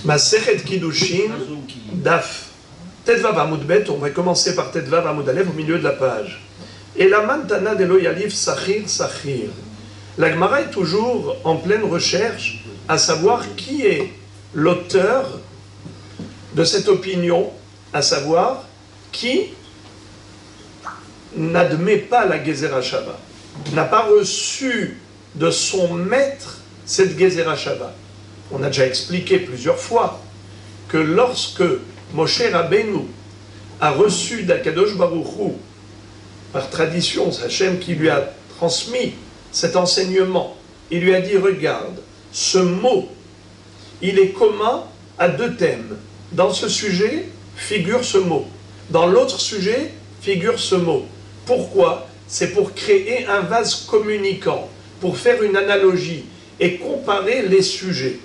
Masechet Kiddushin, Daf. Tetvav Amud Bet, on va commencer par Tetvav Amud Aleph au milieu de la page. Et la Mantana de Loyalif Sachir Sachir. La Gemara est toujours en pleine recherche à savoir qui est l'auteur de cette opinion, à savoir qui n'admet pas la Gezerah Shava, n'a pas reçu de son maître cette Gezerah Shava. On a déjà expliqué plusieurs fois que lorsque Moshe Rabbeinu a reçu d'Akadosh Baruch Hu, par tradition, c'est Hachem qui lui a transmis cet enseignement, il lui a dit, regarde, ce mot, il est commun à deux thèmes. Dans ce sujet, figure ce mot. Dans l'autre sujet, figure ce mot. Pourquoi? C'est pour créer un vase communicant, pour faire une analogie et comparer les sujets.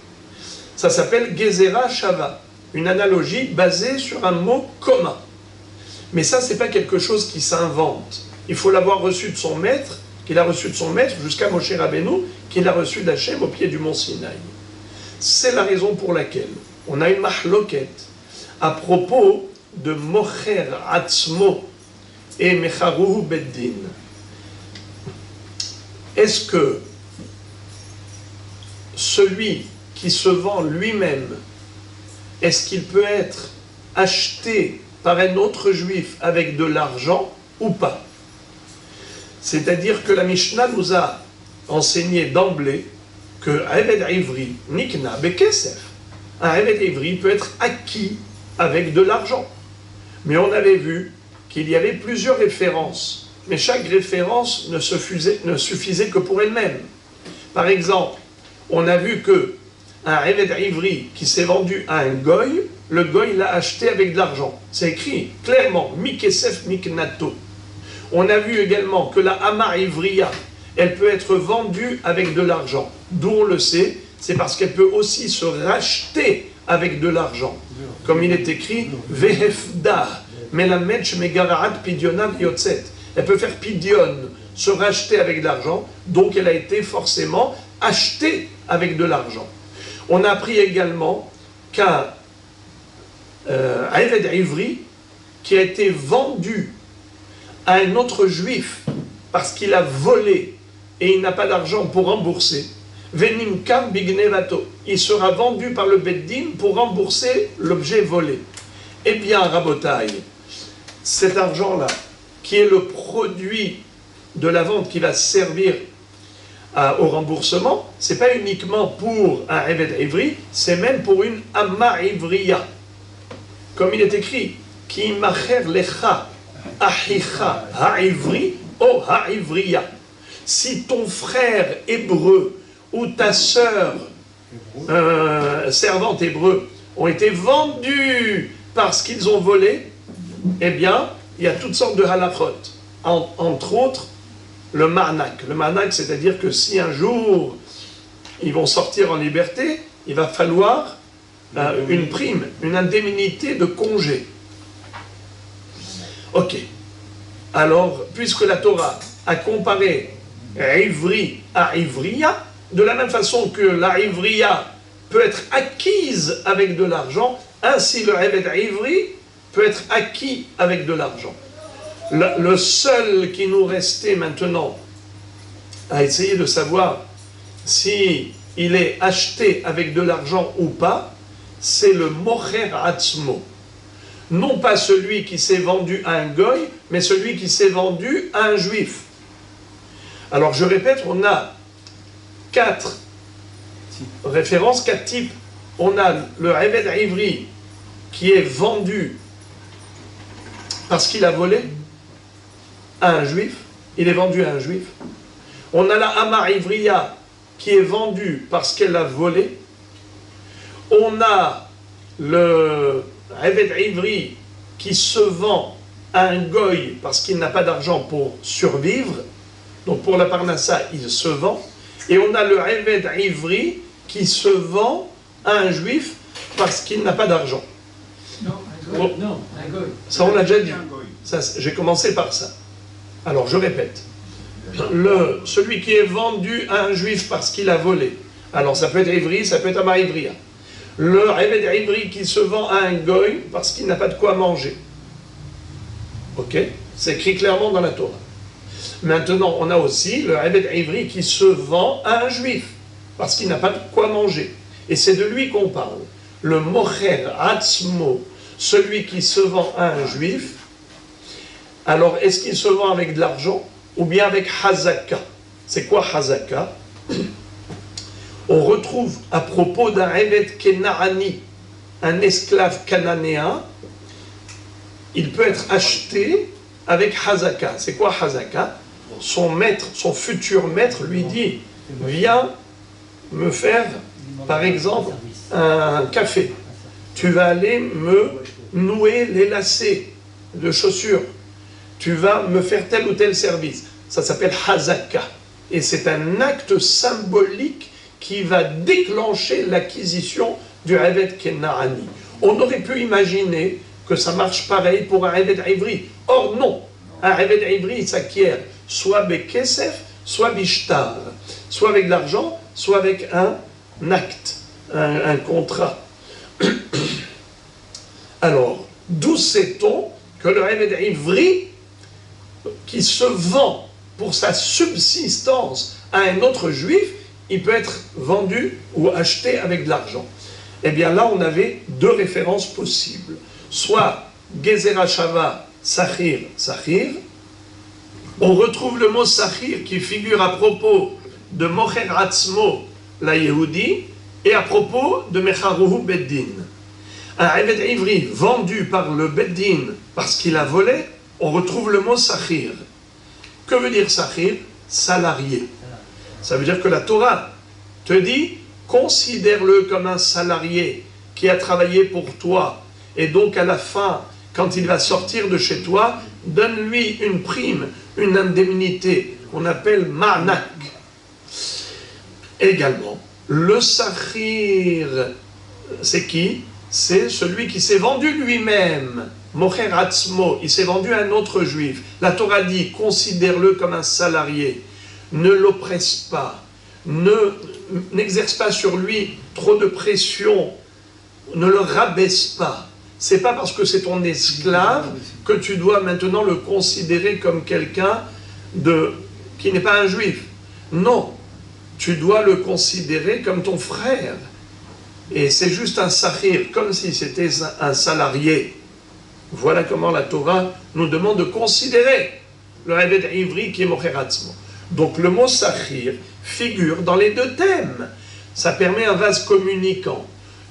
Ça s'appelle Gezerah Shava, une analogie basée sur un mot commun. Mais ça, ce n'est pas quelque chose qui s'invente. Il faut l'avoir reçu de son maître, qu'il a reçu de son maître, jusqu'à Moshe Rabbeinu, qu'il a reçu d'Hachem au pied du mont Sinaï. C'est la raison pour laquelle on a une mahloket à propos de Mocher Atzmo et Mecharuhu Beddin. Est-ce que celui qui se vend lui-même, est-ce qu'il peut être acheté par un autre juif avec de l'argent ou pas? C'est-à-dire que la Mishnah nous a enseigné d'emblée que Eved Ivri, Nikna Bekesef, un Eved Ivri peut être acquis avec de l'argent. Mais on avait vu qu'il y avait plusieurs références, mais chaque référence ne suffisait que pour elle-même. Par exemple, on a vu que un Eved Ivri qui s'est vendu à un Goy, le Goy l'a acheté avec de l'argent. C'est écrit clairement, Mikesef Miknato. On a vu également que la Hama Ivriya, elle peut être vendue avec de l'argent. D'où on le sait, c'est parce qu'elle peut aussi se racheter avec de l'argent. Comme il est écrit, Vehefda, Melametch Megaraat Pidionav Yotzet. Elle peut faire Pidion, se racheter avec de l'argent, donc elle a été forcément achetée avec de l'argent. On a appris également qu'un Eved Ivri qui a été vendu à un autre juif parce qu'il a volé et il n'a pas d'argent pour rembourser, Venimkam Bignevato, il sera vendu par le Beddin pour rembourser l'objet volé. Eh bien, Rabotai, cet argent-là, qui est le produit de la vente qui va servir au remboursement, ce n'est pas uniquement pour un Eved Ivri, c'est même pour une Hama Ivriya. Comme il est écrit, Ki macher lecha achicha ha'ivri o ha'ivriya. Si ton frère hébreu ou ta sœur servante hébreu ont été vendus parce qu'ils ont volé, eh bien, il y a toutes sortes de halachot. Entre autres, le marnak. Le marnak, c'est-à-dire que si un jour ils vont sortir en liberté, il va falloir une prime, une indemnité de congé. Ok. Alors, puisque la Torah a comparé Ivri à Ivriya, de la même façon que la Ivriya peut être acquise avec de l'argent, ainsi le Eved Ivri peut être acquis avec de l'argent. Le seul qui nous restait maintenant à essayer de savoir si il est acheté avec de l'argent ou pas, c'est le Mocher Atzmo. Non pas celui qui s'est vendu à un Goy, mais celui qui s'est vendu à un Juif. Alors je répète, on a 4 références, 4 types. On a le Eved Ivri qui est vendu parce qu'il a volé à un Juif. Il est vendu à un Juif. On a la Hama Ivriya qui est vendue parce qu'elle a volé. On a le Eved Ivri qui se vend à un Goy parce qu'il n'a pas d'argent pour survivre. Donc pour la Parnassa, il se vend. Et on a le Eved Ivri qui se vend à un Juif parce qu'il n'a pas d'argent. Non, un Goy. Non, un Goy. Ça, on l'a déjà dit. J'ai commencé par ça. Alors, je répète. Celui qui est vendu à un Juif parce qu'il a volé. Alors, ça peut être Ivri, ça peut être Hama Ivriya. le Eved Ivri qui se vend à un goy parce qu'il n'a pas de quoi manger. Ok? C'est écrit clairement dans la Torah. Maintenant, on a aussi le Eved Ivri qui se vend à un juif parce qu'il n'a pas de quoi manger. Et c'est de lui qu'on parle. Le Mocher Atzmo, celui qui se vend à un juif, alors est-ce qu'il se vend avec de l'argent ou bien avec Hazaka? C'est quoi Hazaka? On retrouve à propos d'un Eved Kenaani, un esclave cananéen, il peut être acheté avec Hazaka. C'est quoi Hazaka? Son maître, son futur maître lui dit, viens me faire, par exemple, un café. Tu vas aller me nouer les lacets de chaussures. Tu vas me faire tel ou tel service. Ça s'appelle Hazaka. Et c'est un acte symbolique qui va déclencher l'acquisition du Eved Kenaani. On aurait pu imaginer que ça marche pareil pour un Eved Ivri. Or non, un Eved Ivri s'acquiert soit Bekesef, soit Bishtar, soit avec de l'argent, soit avec un acte, un contrat. Alors, d'où sait-on que le Eved Ivri, qui se vend pour sa subsistance à un autre juif, il peut être vendu ou acheté avec de l'argent? Eh bien là, on avait deux références possibles. Soit Gezerah Shava, Sachir, Sachir. On retrouve le mot Sachir qui figure à propos de Mocher Atzmo, la Yehudi, et à propos de Mecharuhu Beddin. Un Eved Ivri vendu par le Beddin parce qu'il a volé, on retrouve le mot Sachir. Que veut dire Sachir? Salarié. Ça veut dire que la Torah te dit, considère-le comme un salarié qui a travaillé pour toi, et donc à la fin, quand il va sortir de chez toi, donne-lui une prime, une indemnité, qu'on appelle ma'nak. Également, le sachir, c'est qui? C'est celui qui s'est vendu lui-même. Mocher Atzmo, il s'est vendu à un autre juif. La Torah dit, considère-le comme un salarié. Ne l'oppresse pas. N'exerce pas sur lui trop de pression. Ne le rabaisse pas. C'est pas parce que c'est ton esclave que tu dois maintenant le considérer comme quelqu'un qui n'est pas un juif. Non, tu dois le considérer comme ton frère. Et c'est juste un sahir, comme si c'était un salarié. Voilà comment la Torah nous demande de considérer le Eved Ivri qui est Mocher Atzmo. Donc le mot sahir figure dans les deux thèmes. Ça permet un vase communicant.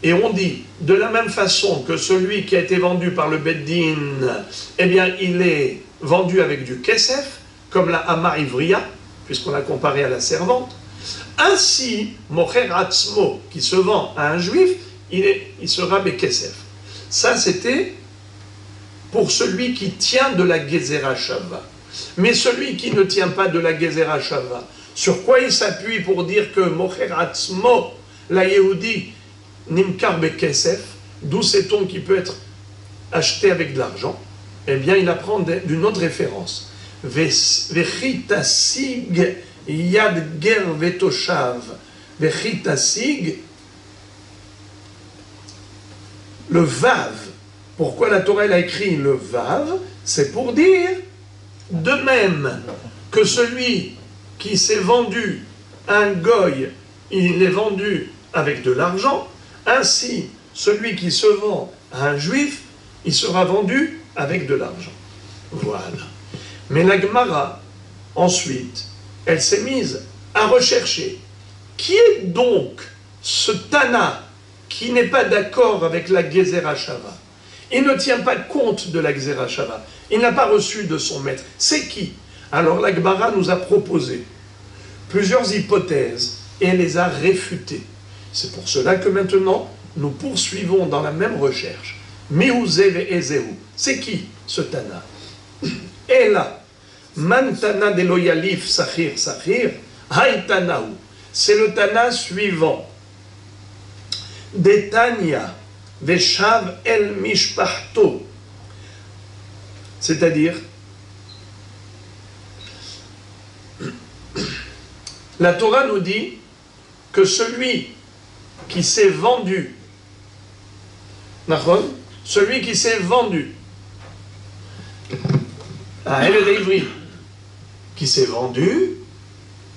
Et on dit, de la même façon que celui qui a été vendu par le Beddin, eh bien, il est vendu avec du kesef, comme la Hama Ivriya, puisqu'on l'a comparé à la servante. Ainsi, Mocher Atzmo, qui se vend à un juif, il sera Bekesef. Ça, c'était pour celui qui tient de la Gezerah Shava. Mais celui qui ne tient pas de la Gezerah Shava, sur quoi il s'appuie pour dire que Mocher Atzmo, la Yehudi, Nimkar Bekesef, d'où sait-on qui peut être acheté avec de l'argent? Eh bien, il apprend d'une autre référence. Vechitasig yad ger vetoshav. Vechitasig, le vav. Pourquoi la Torah a écrit le vav? C'est pour dire, de même que celui qui s'est vendu à un goy, il est vendu avec de l'argent, ainsi celui qui se vend à un juif, il sera vendu avec de l'argent. Voilà. Mais la Gemara, ensuite, elle s'est mise à rechercher qui est donc ce Tana qui n'est pas d'accord avec la Gezerah Shava. Il ne tient pas compte de la Gezerah Shava. Il n'a pas reçu de son maître. C'est qui? Alors la Gemara nous a proposé plusieurs hypothèses et elle les a réfutées. C'est pour cela que maintenant, nous poursuivons dans la même recherche. Mehuzev et Ezeu. C'est qui ce Tana? Et là, Man Tana de Loyalif Sachir Sachir, Haïtanahu. C'est le Tana suivant. Detania Veshav El Mishpachto. C'est-à-dire, la Torah nous dit que celui qui s'est vendu Nachon, celui qui s'est vendu. À Eved Ivri, qui s'est vendu,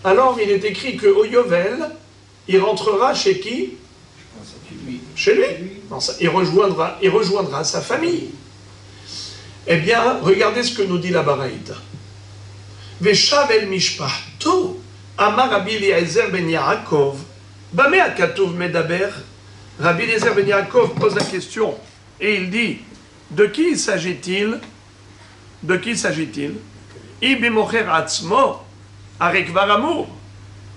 alors il est écrit qu'au Yovel, il rentrera chez qui? Chez lui. Non, il rejoindra sa famille. Eh bien, regardez ce que nous dit la Baraïta. Veshav el mishpahto, amar Rabbi Eliezer ben Yaakov, bameh akatuv medaber. Rabbi Eliezer ben Yaakov pose la question et il dit, de qui s'agit-il? De qui s'agit-il? Ibimocher atzmo, arek varamur.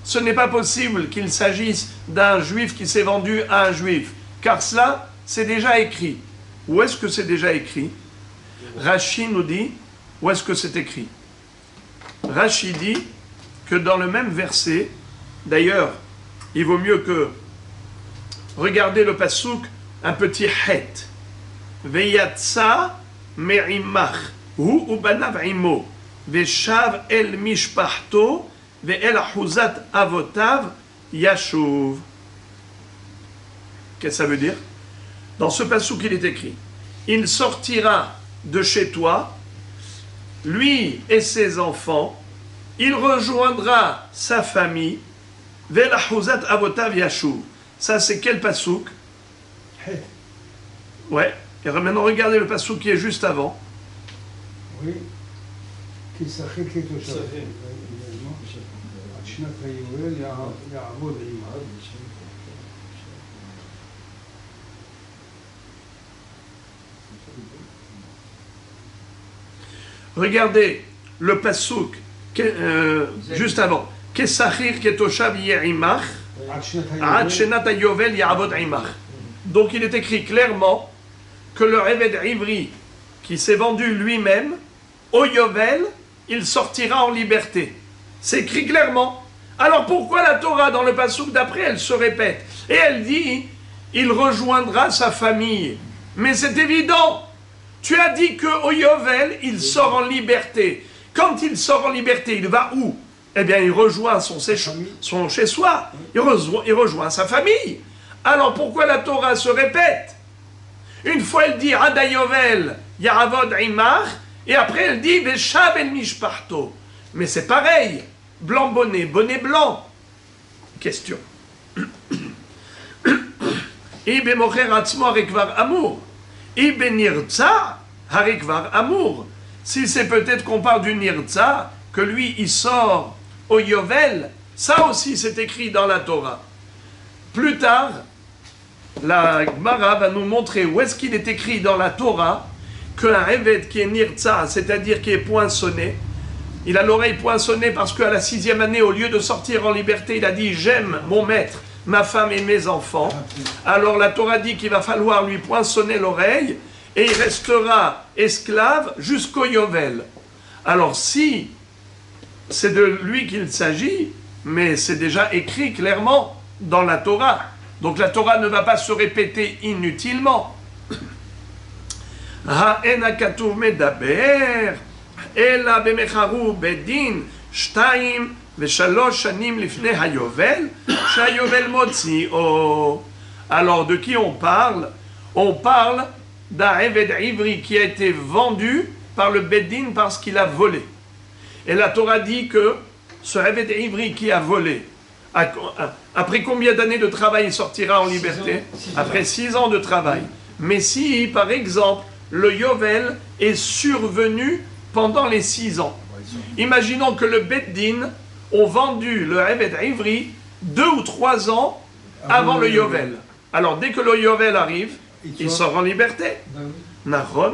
Ce n'est pas possible qu'il s'agisse d'un juif qui s'est vendu à un juif, car cela, c'est déjà écrit. Où est-ce que c'est déjà écrit? Rashi nous dit, où est-ce que c'est écrit? Rashi dit que dans le même verset, d'ailleurs, il vaut mieux que regardez le pasouk, un petit het. Veyatsa me'imach, hu ubanav imo, veshav el mishpachto, ve'el ahuzat avotav yashuv. Qu'est-ce que ça veut dire? Dans ce pasouk, il est écrit, il sortira de chez toi, lui et ses enfants, il rejoindra sa famille, ve'el ahuzat avotav yashuv. Ça, c'est quel pasouk? Ouais. Et maintenant, regardez le pasouk qui est juste avant. Oui. Regardez le pasouk juste avant. Kesachir ketoshav ye'imach. Donc il est écrit clairement que le Eved Ivri qui s'est vendu lui-même, au Yovel, il sortira en liberté. C'est écrit clairement. Alors pourquoi la Torah dans le passouk d'après, elle se répète? Et elle dit, il rejoindra sa famille. Mais c'est évident. Tu as dit qu'au Yovel, il sort en liberté. Quand il sort en liberté, il va où? Eh bien, il rejoint son chez-soi. Il rejoint sa famille. Alors, pourquoi la Torah se répète? Une fois, elle dit Ada Yovel, Yaravod Imar, et après, elle dit Veshav el Mishparto. Mais c'est pareil. Blanc bonnet, bonnet blanc. Question. Ibe mocher atzmo harikvar amour. Ibe nirtza harikvar amour. Si c'est peut-être qu'on parle du nirtza, que lui, il sort au Yovel, ça aussi c'est écrit dans la Torah. Plus tard, la Gemara va nous montrer où est-ce qu'il est écrit dans la Torah qu'un Eved qui est nirtza, c'est-à-dire qui est poinçonné, il a l'oreille poinçonnée parce qu'à la 6e année, au lieu de sortir en liberté, il a dit « J'aime mon maître, ma femme et mes enfants ». Alors la Torah dit qu'il va falloir lui poinçonner l'oreille et il restera esclave jusqu'au Yovel. Alors si c'est de lui qu'il s'agit, mais c'est déjà écrit clairement dans la Torah. Donc la Torah ne va pas se répéter inutilement. Ha'ena katuv medaber, ela bemecharu bedin, shtayim veshalosh shanim lifnei hayovel, shayovel motzio. Alors de qui on parle? On parle d'un Eved Ivri qui a été vendu par le Bedin parce qu'il a volé. Et la Torah dit que ce Eved Ivri qui a volé, après combien d'années de travail il sortira en liberté? Après 6 ans de travail. Mais si, par exemple, le Yovel est survenu pendant les 6 ans. Imaginons que le Beddin ont vendu le Eved Ivri 2 ou 3 ans avant le Yovel. Alors dès que le Yovel arrive, il sort en liberté. Nahon.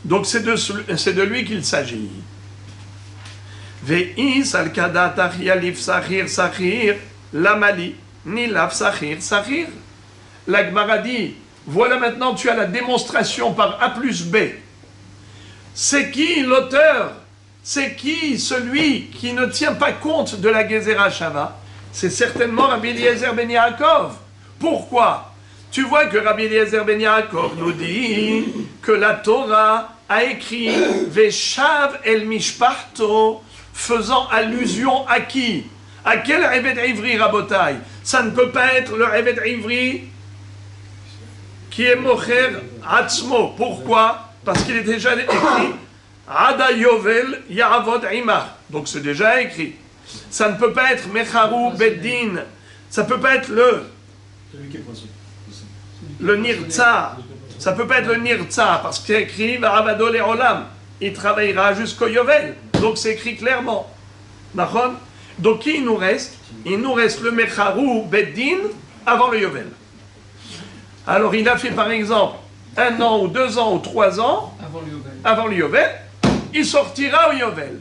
Donc c'est de lui qu'il s'agit. Ve'is al-kadat yalif sachir sachir lamali nilaf sachir sachir. La Gemara dit, voilà maintenant tu as la démonstration par A plus B. C'est qui l'auteur? C'est qui celui qui ne tient pas compte de la Gezerah Shava? C'est certainement Rabbi Eliezer ben Yaakov. Pourquoi? Tu vois que Rabbi Eliezer ben Yaakov nous dit que la Torah a écrit Veshav el Mishpachto, faisant allusion à qui? À quel Eved Ivri, Rabotai? Ça ne peut pas être le Eved Ivri qui est Mocher Atzmo. Pourquoi? Parce qu'il est déjà écrit Ada Yovel Ya'avod Imah. Donc c'est déjà écrit. Ça ne peut pas être Mecharu Beddin. Ça ne peut pas être le Nirtza. Ça ne peut pas être le Nirtza parce qu'il est écrit Varavado le Olam. Il travaillera jusqu'au Yovel. Donc c'est écrit clairement. D'accord? Donc qui il nous reste? Il nous reste le Mecharu Beddin avant le Yovel. Alors il a fait par exemple 1 an ou 2 ans ou 3 ans avant le Yovel. Il sortira au Yovel.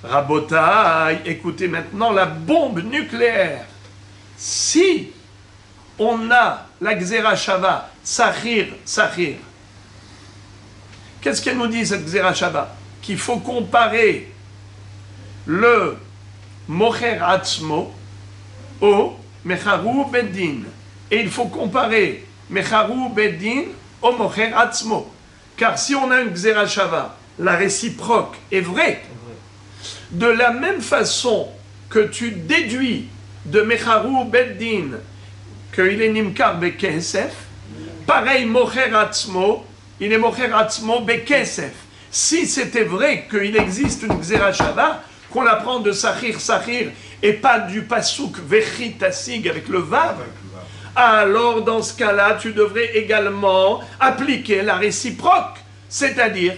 Rabotai, écoutez maintenant la bombe nucléaire. Si on a la Gzera Shava, Sachir, qu'est-ce qu'elle nous dit cette Gzera Shava? Qu'il faut comparer le Mocher Atzmo au Mecharu Beddin. Et il faut comparer Mecharu Beddin au Mocher Atzmo. Car si on a une Gzera Shava, la réciproque est vraie. De la même façon que tu déduis de Mecharu Beddin qu'il est Nimkar Bekesef, pareil Mocher Atzmo, il est Mocher Atzmo Bekesef. Si c'était vrai qu'il existe une Gzera Shava, qu'on apprend de Sachir et pas du Pasuk Vechit Asig avec le Vav, alors dans ce cas-là, tu devrais également appliquer la réciproque, c'est-à-dire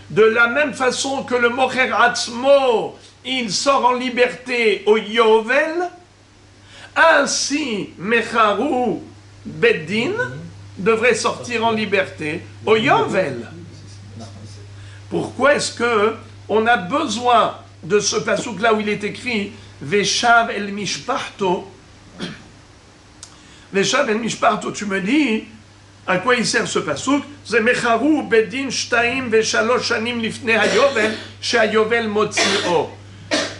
de la même façon que le Mocher Atzmo, il sort en liberté au Yovel, ainsi Mecharu Beddin devrait sortir en liberté au Yovel. Pourquoi est-ce que on a besoin de ce passouk là où il est écrit Veshav el Mishparto? Veshav el Mishparto, tu me dis à quoi il sert ce passouk? C'est Mecharu Beddin Shtaim Veshalosh Shanim Lifnei Hayovel Shehayovel Motzio.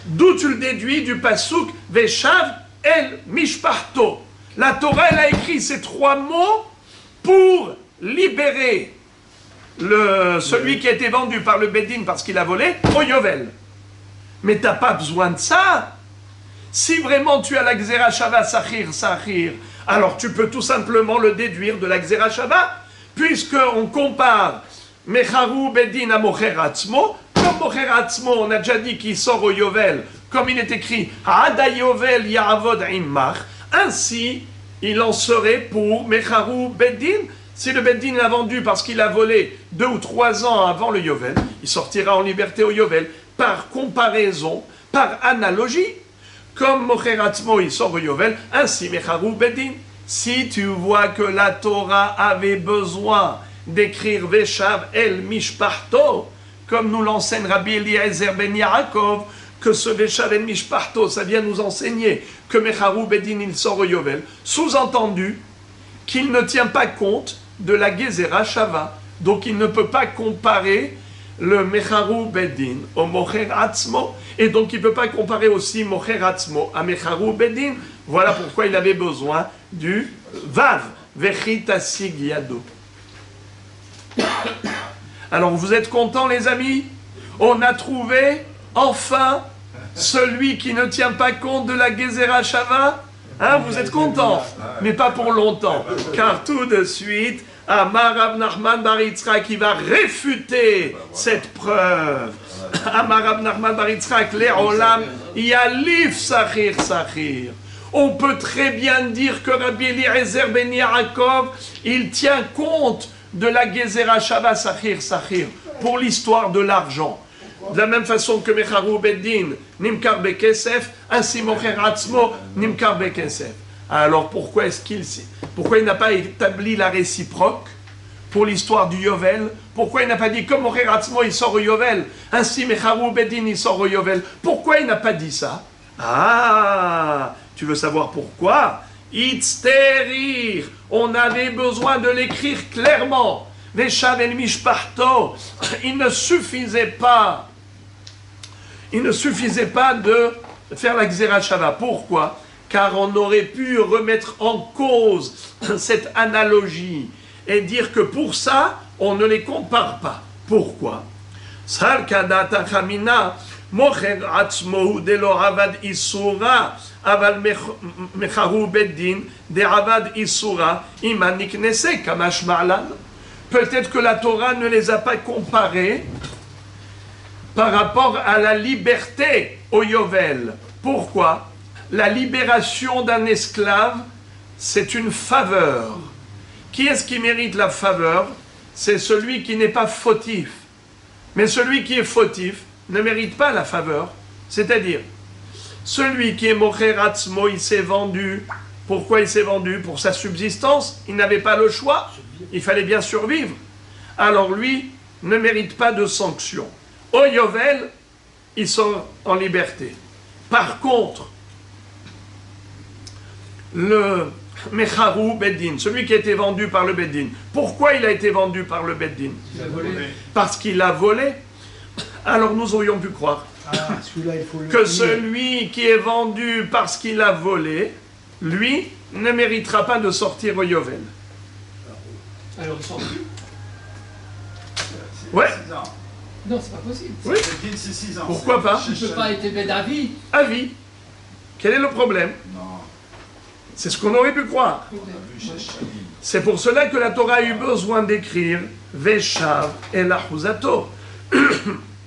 D'où tu le déduis du passouk Veshav el Mishparto. La Torah, elle a écrit ces 3 mots pour libérer celui qui a été vendu par le Beddin parce qu'il a volé au Yovel. Mais tu n'as pas besoin de ça. Si vraiment tu as la Gzera Shava Sachir, alors tu peux tout simplement le déduire de la Gzera Shava, puisqu'on compare Mecharu Beddin à Mocher Atzmo. Comme Mocher Atzmo, on a déjà dit qu'il sort au Yovel, comme il est écrit Ada Yovel Ya'avod Imach. Ainsi, il en serait pour Mecharu Beddin. Si le Beddin l'a vendu parce qu'il a volé 2 ou 3 ans avant le Yovel, il sortira en liberté au Yovel. Par comparaison, par analogie, comme Mocher Atzmo, il sort au Yovel, ainsi Mecharu Beddin. Si tu vois que la Torah avait besoin d'écrire Veshav el Mishparto, comme nous l'enseigne Rabbi Eliezer ben Yaakov, que ce Veshav el Mishparto, ça vient nous enseigner que Mecharu Beddin, il sort au Yovel, sous-entendu qu'il ne tient pas compte de la Gezerah Shava. Donc il ne peut pas comparer le Mecharu Beddin au Mocher Atzmo, et donc il ne peut pas comparer aussi Mocher Atzmo à Mecharu Beddin. Voilà pourquoi il avait besoin du Vav, Vechit Asig Yado. Alors vous êtes contents les amis? On a trouvé enfin celui qui ne tient pas compte de la Gezerah Shava. Hein, vous êtes contents? Mais pas pour longtemps, car tout de suite Amar Rav Nachman bar Yitzchak qui va réfuter cette preuve. Amar Rav Nachman bar Yitzchak le'olam yalif sachir. On peut très bien dire que Rabbi Eliezer ben Yaakov, il tient compte de la Gezerah Shava sachir pour l'histoire de l'argent. De la même façon que Mecharu Beddin Nimkar Bekesef, ainsi Mocher Atzmo Nimkar Bekesef. Alors pourquoi il n'a pas établi la réciproque pour l'histoire du Yovel? Pourquoi il n'a pas dit comme Mocher Atzmo il sort au Yovel, ainsi Mecharu Beddin il sort au Yovel? Pourquoi il n'a pas dit ça? Ah, tu veux savoir pourquoi? Itzterir, on avait besoin de l'écrire clairement. Veshav el Mishparto, il ne suffisait pas de faire la Gzera Shava. Pourquoi? Car on aurait pu remettre en cause cette analogie et dire que pour ça, on ne les compare pas. Pourquoi? Mocher atzmo de lo avad isura, aval mecharu beddin de avad isura, iman niknese kamash ma'lan. Peut-être que la Torah ne les a pas comparés par rapport à la liberté au Yovel. Pourquoi? La libération d'un esclave, c'est une faveur. Qui est-ce qui mérite la faveur? C'est celui qui n'est pas fautif. Mais celui qui est fautif ne mérite pas la faveur. C'est-à-dire, celui qui est mocher atzmo, il s'est vendu. Pourquoi il s'est vendu? Pour sa subsistance. Il n'avait pas le choix. Il fallait bien survivre. Alors lui ne mérite pas de sanction. Au Yovel, il sort en liberté. Par contre, le Mecharu Beddin, celui qui a été vendu par le Beddin. Pourquoi il a été vendu par le Beddin? Parce qu'il a volé. Alors nous aurions pu croire que celui qui est vendu parce qu'il a volé, lui, ne méritera pas de sortir au Yovel. Alors il sort plus. Ouais. Non, c'est pas possible. Oui. C'est 6 ans. Pourquoi pas? Il ne peut pas être bête à vie. À vie. Quel est le problème? Non. C'est ce qu'on aurait pu croire. C'est pour cela que la Torah a eu besoin d'écrire Veshav et l'Achuzato.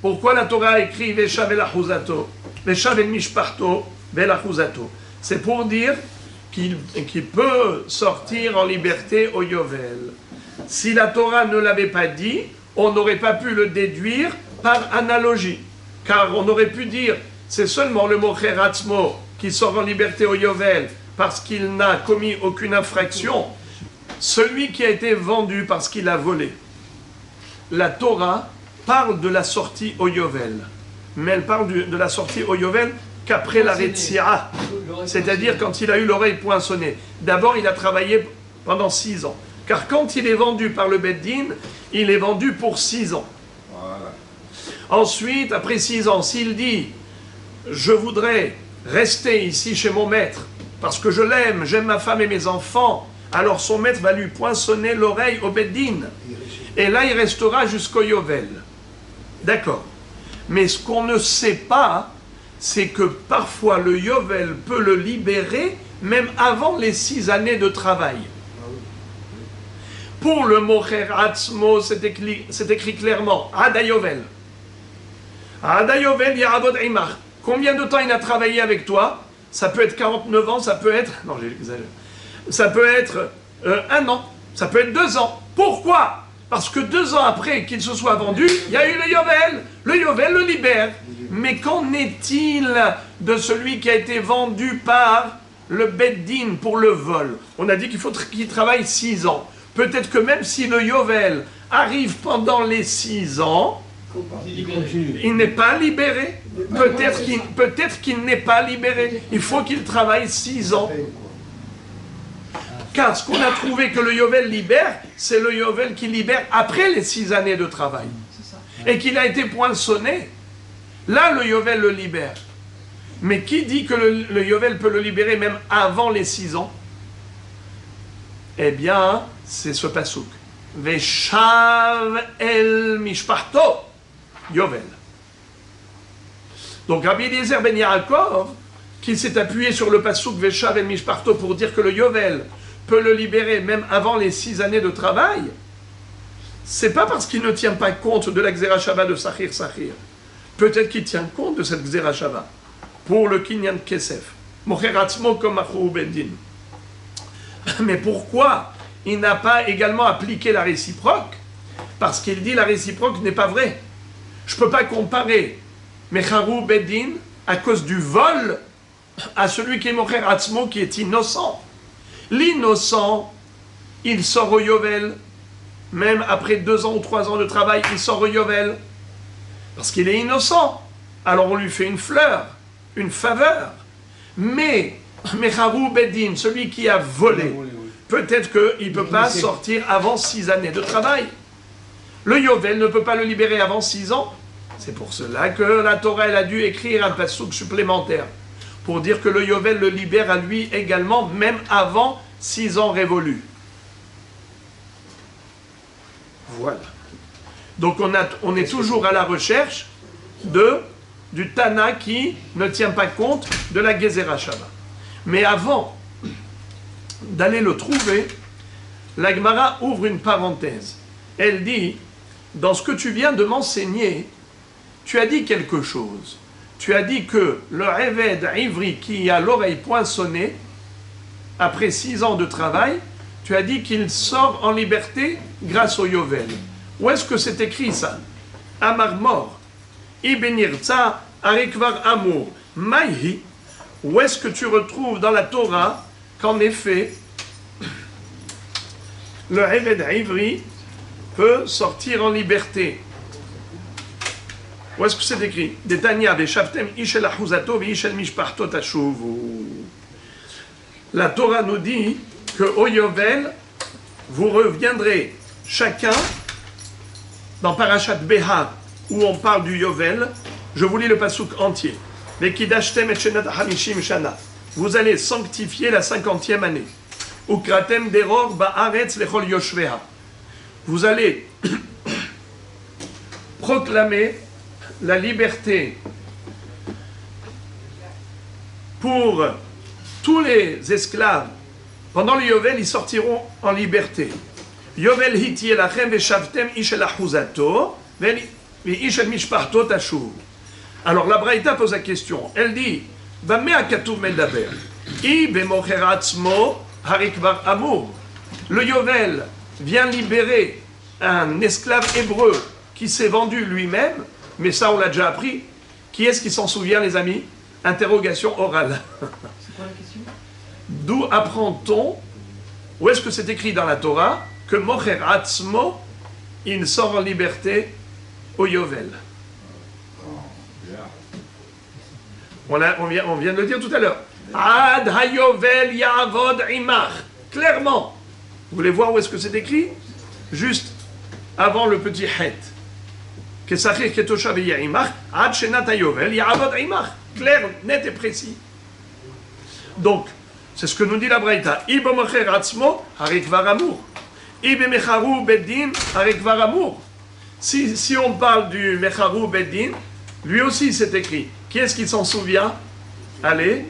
Pourquoi la Torah a écrit Veshav et l'Achuzato? Veshav et Mishparto et l'Achuzato. C'est pour dire qu'il peut sortir en liberté au Yovel. Si la Torah ne l'avait pas dit, on n'aurait pas pu le déduire par analogie. Car on aurait pu dire, c'est seulement le Mocher Atzmo qui sort en liberté au Yovel parce qu'il n'a commis aucune infraction. Celui qui a été vendu parce qu'il a volé. La Torah parle de la sortie au Yovel. Mais elle parle de la sortie au Yovel qu'après la Retsi'a. C'est-à-dire quand il a eu l'oreille poinçonnée. D'abord, il a travaillé pendant 6 ans. Car quand il est vendu par le Beddin, il est vendu pour 6 ans. Voilà. Ensuite, après 6 ans, s'il dit « Je voudrais rester ici chez mon maître, parce que je l'aime, j'aime ma femme et mes enfants », alors son maître va lui poinçonner l'oreille au Beddin. Et là, il restera jusqu'au Yovel. D'accord. Mais ce qu'on ne sait pas, c'est que parfois le Yovel peut le libérer même avant les 6 années de travail. Pour le Mocher Atzmo, c'est écrit clairement, Ada Yovel. Ada Yovel Yarabod Imach. Combien de temps il a travaillé avec toi? Ça peut être 49 ans, ça peut être... Non, j'exagère. Ça peut être 1 an, ça peut être 2 ans. Pourquoi? Parce que 2 ans après qu'il se soit vendu, il y a eu le Yovel. Le Yovel le libère. Mais qu'en est-il de celui qui a été vendu par le Beddin pour le vol? On a dit qu'il faut qu'il travaille 6 ans. Peut-être que même si le Yovel arrive pendant les 6 ans, il n'est pas libéré. Peut-être qu'il n'est pas libéré. Il faut qu'il travaille 6 ans. Car ce qu'on a trouvé que le Yovel libère, c'est le Yovel qui libère après les 6 années de travail. Et qu'il a été poinçonné. Là, le Yovel le libère. Mais qui dit que le Yovel peut le libérer même avant les 6 ans? Eh bien, c'est ce pasouk. Veshav el mishparto Yovel. Donc Rabbi Eliezer ben Yaakov, qui s'est appuyé sur le pasouk Veshav el mishparto pour dire que le Yovel peut le libérer même avant les 6 années de travail, c'est pas parce qu'il ne tient pas compte de la Xera Shava de Sachir Sachir. Peut-être qu'il tient compte de cette Xera Shava pour le Kinyan Kesef. Mocher Atzmo comme Achou Beddin. Mais pourquoi il n'a pas également appliqué la réciproque? Parce qu'il dit la réciproque n'est pas vraie. Je ne peux pas comparer Mecharu Beddin à cause du vol à celui qui est Mocher Atzmo qui est innocent. L'innocent, il sort au Yovel, même après 2 ans ou 3 ans de travail, il sort au Yovel, parce qu'il est innocent. Alors on lui fait une fleur, une faveur. Mais Mecharu Beddin, celui qui a volé, peut-être qu'il ne peut pas sortir avant 6 années de travail. Le Yovel ne peut pas le libérer avant 6 ans. C'est pour cela que la Torah elle a dû écrire un pasouk supplémentaire, pour dire que le Yovel le libère à lui également, même avant 6 ans révolus. Voilà. Donc on est toujours à la recherche de du Tana qui ne tient pas compte de la Gezerah Shabbat. Mais avant d'aller le trouver, la Gemara ouvre une parenthèse. Elle dit, dans ce que tu viens de m'enseigner, tu as dit quelque chose. Tu as dit que le Eved Ivri qui a l'oreille poinçonnée, après 6 ans de travail, tu as dit qu'il sort en liberté grâce au Yovel. Où est-ce que c'est écrit ça? Amar mort. Ibenirza arikvar amour. Maïhi. Où est-ce que tu retrouves dans la Torah qu'en effet, le Eved Ivri peut sortir en liberté? Où est-ce que c'est écrit? Detania veshavtem ishel achuzato veishel mishparto tashuvu. La Torah nous dit que au Yovel, vous reviendrez chacun dans Parashat Behar, où on parle du Yovel. Je vous lis le pasuk entier. Vekidashtem et shenat hamishim shana. Vous allez sanctifier la 50e année. Ukratem deror ba'aretz lechol yoshveha. Vous allez proclamer la liberté pour tous les esclaves. Pendant le Yovel, ils sortiront en liberté. Yovel hiti elachem veshavtem ishel achuzato veishel mishparto tashuv. Alors la Braïta pose la question. Elle dit, Vamea katuv medaber, I bemocher atzmo harikvar amour. Le Yovel vient libérer un esclave hébreu qui s'est vendu lui-même, mais ça on l'a déjà appris. Qui est-ce qui s'en souvient, les amis? Interrogation orale. C'est quoi la question? D'où apprend-on, où est-ce que c'est écrit dans la Torah, que Mocher Atzmo, il sort en liberté au Yovel? On vient de le dire tout à l'heure. Ad hayovel yavod imach. Clairement. Vous voulez voir où est-ce que c'est écrit? Juste avant le petit het. Kesachir ketosha ve'yimach. Ad shenat hayovel yavod imach. Clair, net et précis. Donc, c'est ce que nous dit la Braïta. Ibo mocher atzmo harikvar amour. Ibe mecharu beddin harikvar amour. Si on parle du mecharu beddin, lui aussi c'est écrit. Qui est-ce qui s'en souvient? Allez.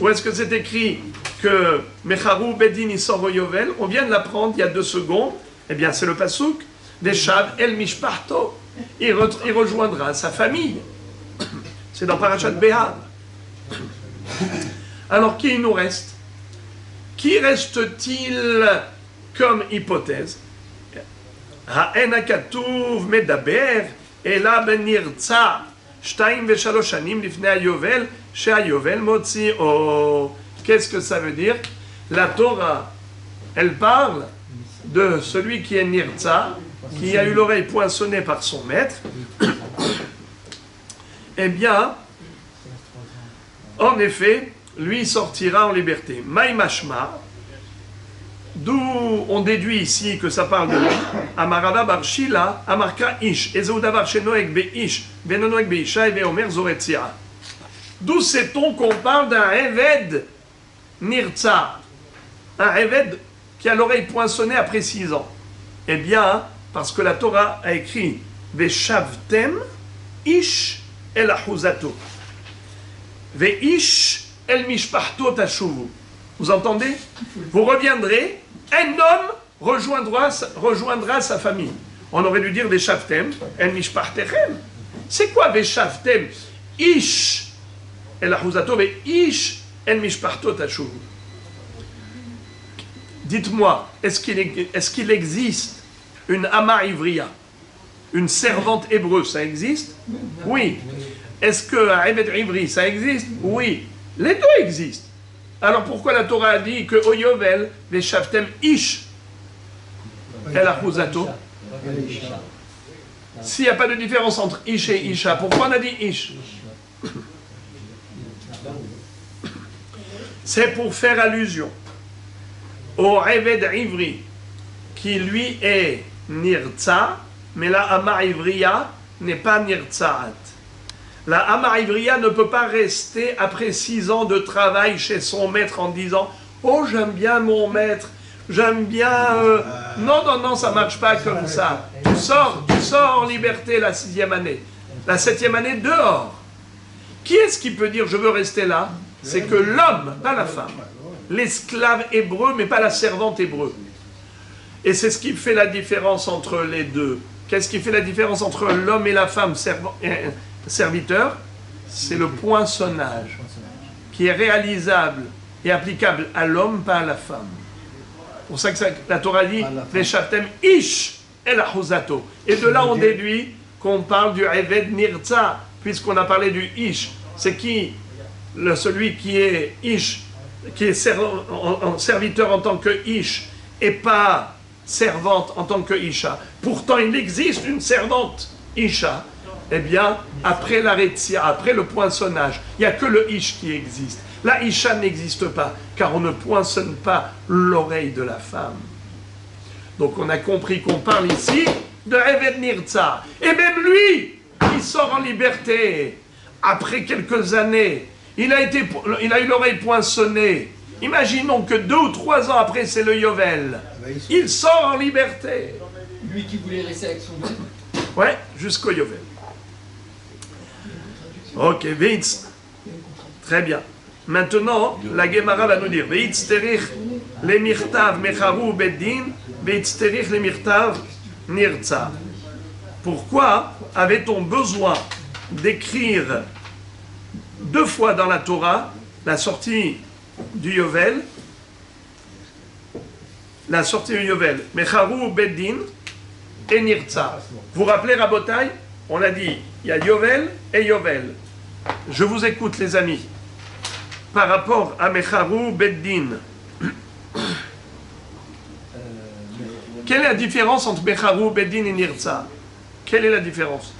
Où est-ce que c'est écrit que Mecharu Bedin il sort au Yovel? On vient de l'apprendre il y a 2 secondes. Eh bien, c'est le pasuk. Veshav el mishparto. Il rejoindra sa famille. C'est dans Parashat Behar. Alors, qui il nous reste? Qui reste-t-il comme hypothèse? Ha'en hakatuv medaber ela ben nirtza. Qu'est-ce que ça veut dire? La Torah, elle parle de celui qui est Nirtza, qui a eu l'oreille poinçonnée par son maître. Eh bien, en effet, lui sortira en liberté. Maïmashma, d'où on déduit ici que ça parle de lui. Amarava bar Shila, Amarka Ish, Ezeudavar Shenoek Be Ish, Benonoek Be Isha, et Omer Zoretzia. D'où sait-on qu'on parle d'un Eved Nirtza, un Eved qui a l'oreille poinçonnée après 6 ans? Eh bien, parce que la Torah a écrit Veshavtem Ish El Achuzato, Ve Ish El Mishparto Tashuvu. Vous entendez? Vous reviendrez, un homme rejoindra sa famille. On aurait dû dire Veshavtem El Mishpartechem. C'est quoi Veshavtem Ish El Achuzato Ve Ish El Mishparto Tashuvu? Dites-moi, est-ce qu'il existe une Ama Ivriya, une servante hébreu, ça existe? Oui. Est-ce qu'un Eved Ivri, ça existe? Oui. Les deux existent. Alors pourquoi la Torah a dit que au Yovel, Veshavtem Ish El Achuzato? S'il n'y a pas de différence entre Ish et Isha, pourquoi on a dit Ish? C'est pour faire allusion au Eved Ivri, qui lui est Nirtza, mais la Ama Ivriya n'est pas Nirtzaat. La Ama Ivriya ne peut pas rester après 6 ans de travail chez son maître en disant « Oh, j'aime bien mon maître, j'aime bien... Non, non, non, ça ne marche pas comme ça. Tu sors en liberté la 6e année. La 7e année, dehors. Qui est-ce qui peut dire je veux rester là? C'est que l'homme, pas la femme. L'esclave hébreu, mais pas la servante hébreu. Et c'est ce qui fait la différence entre les deux. Qu'est-ce qui fait la différence entre l'homme et la femme serviteur? C'est le poinçonnage, qui est réalisable et applicable à l'homme, pas à la femme. C'est pour ça que la Torah dit « Veshatem ish el achuzato ». Et de là, on déduit qu'on parle du Eved Nirtza, puisqu'on a parlé du ish. C'est qui celui qui est ish, qui est serviteur en tant que ish, et pas servante en tant que isha. Pourtant, il existe une servante isha. Eh bien, après la retzia, après le poinçonnage, il n'y a que le ish qui existe. La isha n'existe pas, car on ne poinçonne pas l'oreille de la femme. Donc on a compris qu'on parle ici de Eved Nirtza. Et même lui, il sort en liberté. Après quelques années, il a eu l'oreille poinçonnée. Imaginons que 2 ou 3 ans après, c'est le Yovel. Il sort en liberté. Lui qui voulait rester avec son maître. Ouais, jusqu'au Yovel. Ok, Veitz. Très bien. Maintenant, la Gemara va nous dire Veitz terich le mirtav mecharu beddin, Veitz terich le mirtav nirtza. Pourquoi avait-on besoin d'écrire 2 fois dans la Torah la sortie du Yovel, Mecharu Beddin et Nirtza. Vous vous rappelez Rabotai? On a dit, il y a Yovel et Yovel. Je vous écoute les amis. Par rapport à Mecharu Beddin, quelle est la différence entre Mecharu Beddin et Nirtza? Quelle est la différence?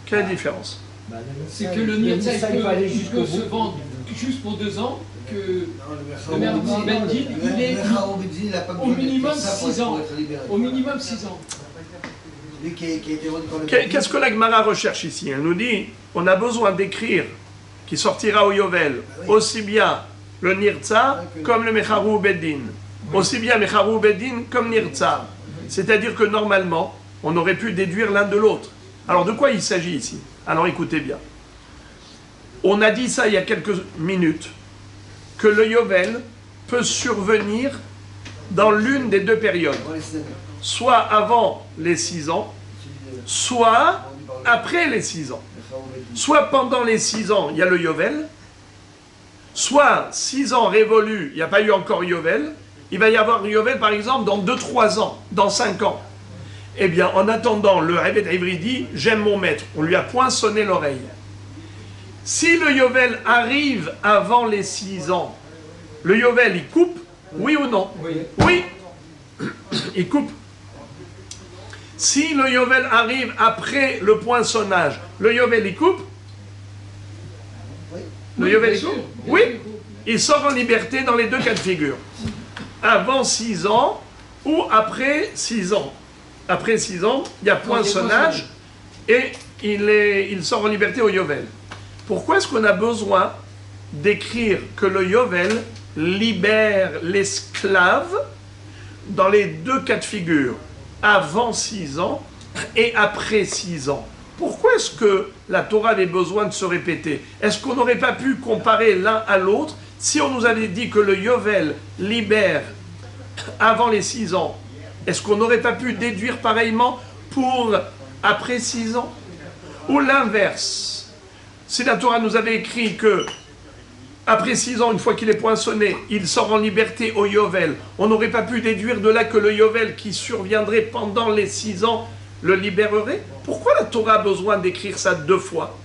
Quelle est la différence? C'est que le Nirtza peut se vendre juste pour 2 ans, que le maire Beddin, il est au minimum 6 ans. Au minimum 6 ans. Qu'est-ce que la Gemara recherche ici? Elle nous dit, on a besoin d'écrire qui sortira au Yovel, aussi bien le Nirtza comme le Mecharu Beddin. Aussi bien Mecharu Beddin comme Nirtza. C'est-à-dire que normalement, on aurait pu déduire l'un de l'autre. Alors de quoi il s'agit ici? Alors écoutez bien. On a dit ça il y a quelques minutes, que le Yovel peut survenir dans l'une des 2 périodes. Soit avant les 6 ans, soit après les 6 ans. Soit pendant les 6 ans, il y a le Yovel, soit 6 ans révolus, il n'y a pas eu encore Yovel, il va y avoir Yovel par exemple dans 2-3 ans, dans 5 ans. Eh bien, en attendant, le Eved Ivri dit « J'aime mon maître ». On lui a poinçonné l'oreille. Si le Yovel arrive avant les 6 ans, le Yovel, il coupe, oui ou non? Oui. Il coupe. Si le Yovel arrive après le poinçonnage, le Yovel, il coupe? Le Yovel, il coupe? Oui. Il sort en liberté dans les 2 cas de figure. Avant 6 ans ou après 6 ans. Après 6 ans, il y a poinçonnage et il sort en liberté au Yovel. Pourquoi est-ce qu'on a besoin d'écrire que le Yovel libère l'esclave dans les 2 cas de figure, avant 6 ans et après 6 ans? Pourquoi est-ce que la Torah avait besoin de se répéter? Est-ce qu'on n'aurait pas pu comparer l'un à l'autre si on nous avait dit que le Yovel libère avant les 6 ans? Est-ce qu'on n'aurait pas pu déduire pareillement pour après 6 ans? Ou l'inverse? Si la Torah nous avait écrit que après 6 ans, une fois qu'il est poinçonné, il sort en liberté au Yovel, on n'aurait pas pu déduire de là que le Yovel qui surviendrait pendant les 6 ans le libérerait? Pourquoi la Torah a besoin d'écrire ça 2 fois?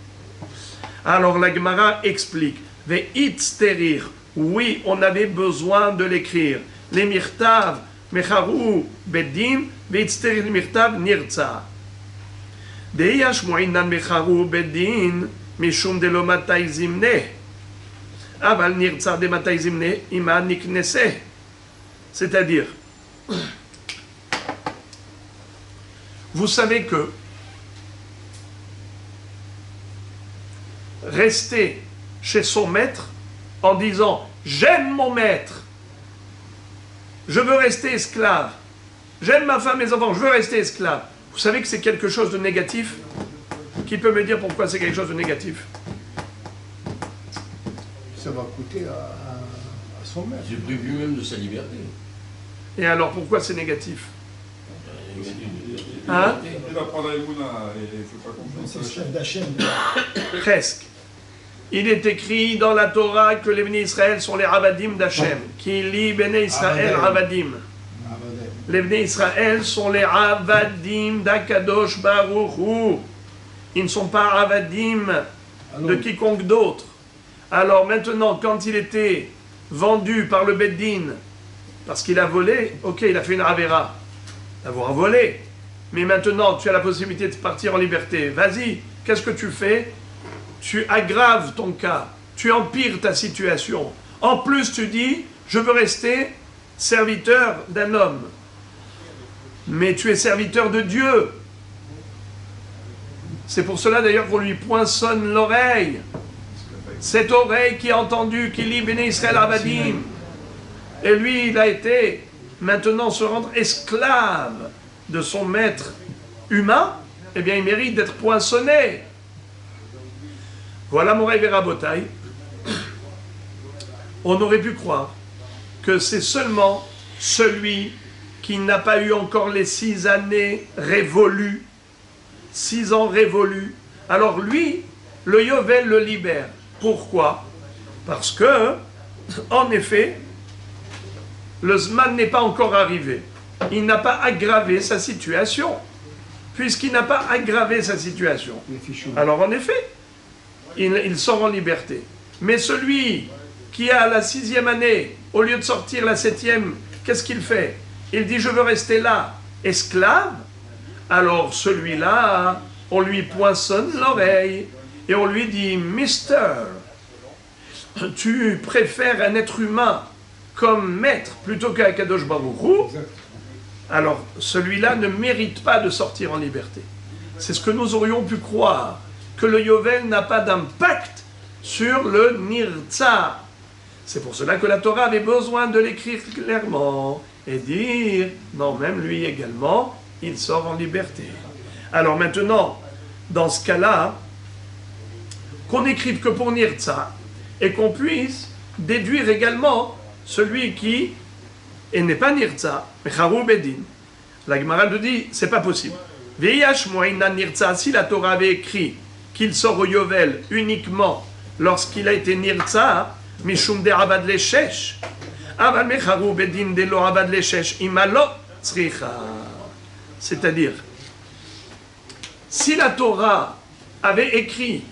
Alors la Gemara explique. Ve'itzterir. Oui, on avait besoin de l'écrire. Les mirtav mecharu beddin ve'itzterir mirtav nirtza. Deyash mo'inan mecharu beddin mishum de lo matai zimne. Aval nirtza de matai zimne ima niknese. C'est-à-dire, vous savez que rester chez son maître en disant « J'aime mon maître, je veux rester esclave, j'aime ma femme et mes enfants, je veux rester esclave ». Vous savez que c'est quelque chose de négatif? Qui peut me dire pourquoi c'est quelque chose de négatif? ça va coûter à son maître. J'ai prévu même de sa liberté. Et alors, pourquoi c'est négatif? Hein? Il va prendre Aïmouna et il ne fait pas confiance. C'est le chef d'Hachem. Presque. Il est écrit dans la Torah que les Bnei Israël sont les Avadim d'Hachem. Qui lit Bnei Israël Avadim. Les Bnei Israël sont les Avadim d'Akadosh Baruch Hu. Ils ne sont pas Avadim de quiconque d'autre. Alors maintenant, quand il était vendu par le Beddin, parce qu'il a volé, ok, il a fait une Avera, d'avoir volé. Mais maintenant, tu as la possibilité de partir en liberté. Vas-y, qu'est-ce que tu fais? Tu aggraves ton cas, tu empires ta situation. En plus, tu dis, je veux rester serviteur d'un homme. Mais tu es serviteur de Dieu. C'est pour cela d'ailleurs qu'on lui poinçonne l'oreille. Cette oreille qui a entendu, qui lit Béné Israël Avadim. Et lui, il a été maintenant se rendre esclave de son maître humain, eh bien il mérite d'être poinçonné. Voilà Moraï Verabotaï. On aurait pu croire que c'est seulement celui qui n'a pas eu encore les 6 années révolues, 6 ans révolus. Alors lui, le Yovel le libère. Pourquoi? Parce que, en effet, le Zman n'est pas encore arrivé. Il n'a pas aggravé sa situation. Puisqu'il n'a pas aggravé sa situation. Alors en effet, il sort en liberté. Mais celui qui a la 6e année, au lieu de sortir la 7e, qu'est-ce qu'il fait? Il dit, je veux rester là, esclave. Alors celui-là, on lui poinçonne l'oreille. Et on lui dit, Mister, tu préfères un être humain comme maître plutôt qu'un Kadosh Baruch Hu, alors celui-là ne mérite pas de sortir en liberté. C'est ce que nous aurions pu croire, que le Yovel n'a pas d'impact sur le Nirtza. C'est pour cela que la Torah avait besoin de l'écrire clairement et dire, non, même lui également, il sort en liberté. Alors maintenant, dans ce cas-là, qu'on n'écrive que pour Nirtza, et qu'on puisse déduire également celui qui n'est pas Nirtza, mais Charou Bedin. La Gemara nous dit, c'est pas possible. Veyash Moïna Nirtza, si la Torah avait écrit qu'il sort au Yovel uniquement lorsqu'il a été Nirtza, Mishum de Abad Leshesh, Aval me Charou Bedin de lo Abad Leshesh, Imalo Tzricha. C'est-à-dire, si la Torah avait écrit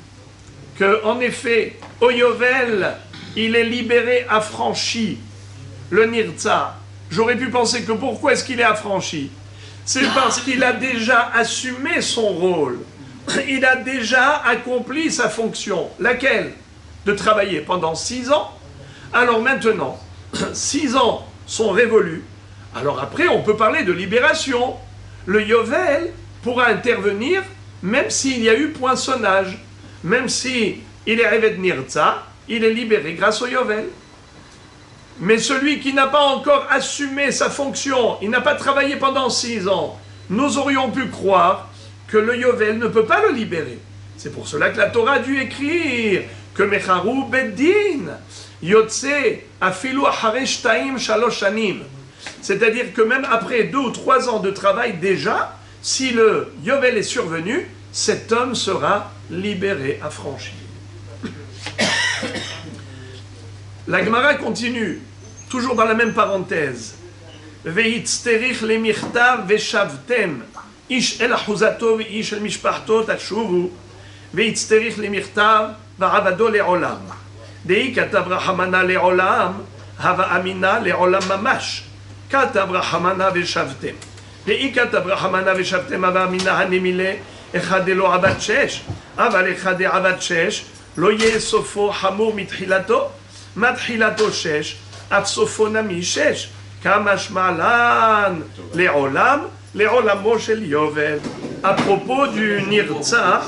que, en effet, au Yovel, il est libéré, affranchi, le Nirtza, j'aurais pu penser que pourquoi est-ce qu'il est affranchi? C'est parce qu'il a déjà assumé son rôle. Il a déjà accompli sa fonction. Laquelle? De travailler pendant 6 ans. Alors maintenant, 6 ans sont révolus. Alors après, on peut parler de libération. Le Yovel pourra intervenir même s'il y a eu poinçonnage. Même si il est arrivé de Nirtza, il est libéré grâce au Yovel. Mais celui qui n'a pas encore assumé sa fonction, il n'a pas travaillé pendant 6 ans, nous aurions pu croire que le Yovel ne peut pas le libérer. C'est pour cela que la Torah a dû écrire que Mecharou Beddin, Yotse, Afilu Acharesh Taim Shalosh Shanim. C'est-à-dire que même après 2 ou 3 ans de travail déjà, si le Yovel est survenu, cet homme sera libéré, affranchi. La Gemara continue, toujours dans la même parenthèse. Veitzterich lemirtav veshavtem, ish el achuzato veish el mishpachto tashuvu, veitzterich lemirtav va'avado le'olam. Dei katav rahamana le'olam, hava amina le'olam mamash. Katav rahamana veshavtem. Dei katav rahamana veshavtem, hava amina hanemile, אחד לא עבד 6, אבל אחד עבד 6, לא יהיה סופו חמור מתחילתו, מתחילתו 6, עד סופו נמי 6, כמשמע לן לעולם, לעולמו של יובל. À propos du Nirtza,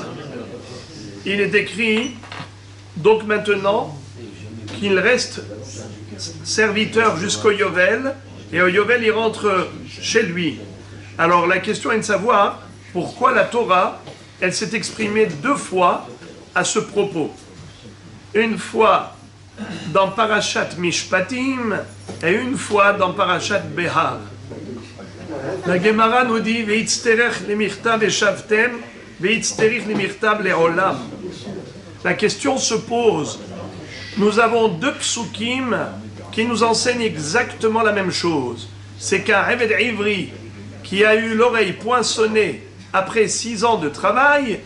il est écrit, donc maintenant, qu'il reste serviteur jusqu'au Yovel, et au Yovel il rentre chez lui. Alors la question est de savoir pourquoi la Torah, elle s'est exprimée 2 fois à ce propos. Une fois dans Parashat Mishpatim et une fois dans Parashat Behar. La Gemara nous dit Veitzterech limirtav eshavtem, veitzterich limirtav leolam. La question se pose. Nous avons deux psukim qui nous enseignent exactement la même chose. C'est qu'un Eved Ivri qui a eu l'oreille poinçonnée après 6 ans de travail,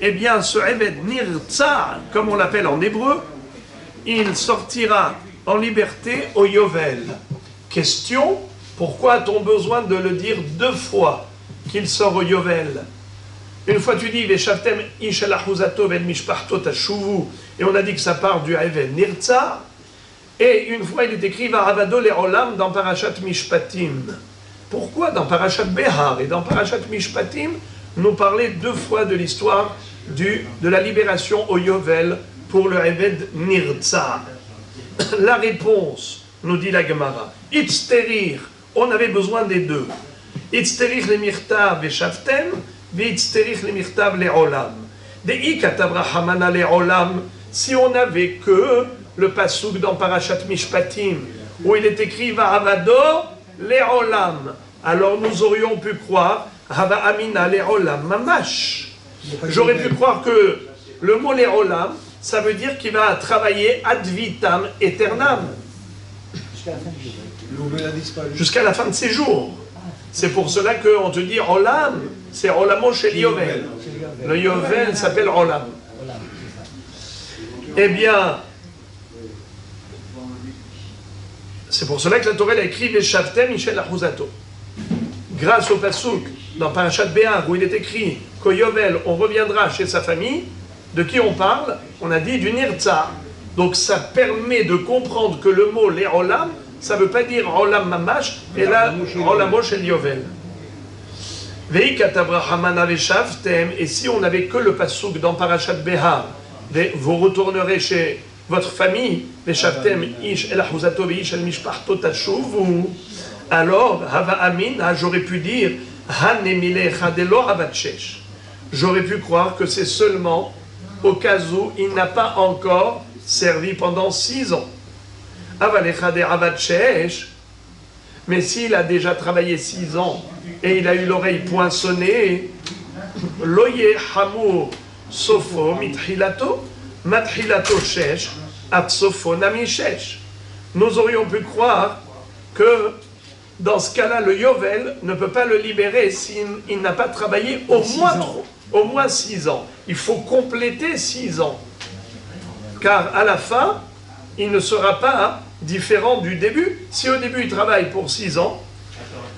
eh bien ce Eved Nirtza, comme on l'appelle en hébreu, il sortira en liberté au Yovel. Question, pourquoi a-t-on besoin de le dire 2 fois qu'il sort au Yovel? Une fois tu dis Veshavtem ish el achuzato vel mishpachto tashuvu, et on a dit que ça part du Eved Nirtza, et une fois il est écrit Varavado le'olam dans Parashat Mishpatim. Pourquoi dans Parashat Behar et dans Parashat Mishpatim nous parler 2 fois de l'histoire de la libération au Yovel pour le Eved Nirtza? La réponse, nous dit la Gemara, Itzterir, on avait besoin des 2. Itzterir le mirtav veshavtem, v'itzterir le mirtav le'olam. De'i katabrahamana le'olam, si on n'avait que le pasouk dans Parashat Mishpatim, où il est écrit Va'avado le'olam, alors nous aurions pu croire Hava amina le'olam mamash. J'aurais pu croire que le mot le'olam, ça veut dire qu'il va travailler ad vitam aeternam. Jusqu'à la fin de ses jours. C'est pour cela qu'on te dit Olam, c'est Olamo chez Yovel. Le Yovel s'appelle Olam. Eh bien, c'est pour cela que la Torah a écrit Veshavtem Michel Achuzato. Grâce au Pasuk, dans Parashat Behar, où il est écrit qu'au Yovel, on reviendra chez sa famille, de qui on parle? On a dit du Nirtza. Donc ça permet de comprendre que le mot les Olam, ça ne veut pas dire Olam Mamash, et là, Olamo Shel Yovel. Veikat Abrahamana Veshavtem, et si on n'avait que le Pasuk dans Parashat Behar, vous retournerez chez votre famille, Veshavtem Ish El Achuzato Veish El Mishpachto Tashuvu, alors, Hava Amin, j'aurais pu dire, Hanemile Chadelo Avatshesh. J'aurais pu croire que c'est seulement au cas où il n'a pas encore servi pendant 6 ans. Mais s'il a déjà travaillé 6 ans et il a eu l'oreille poinçonnée, Loye Hamur Sofo Mithilato, Mathilato Shesh, Atsofo Nami Shesh. Nous aurions pu croire que dans ce cas-là, le Yovel ne peut pas le libérer s'il n'a pas travaillé au moins 6 ans. Il faut compléter 6 ans. Car à la fin, il ne sera pas différent du début. Si au début il travaille pour 6 ans,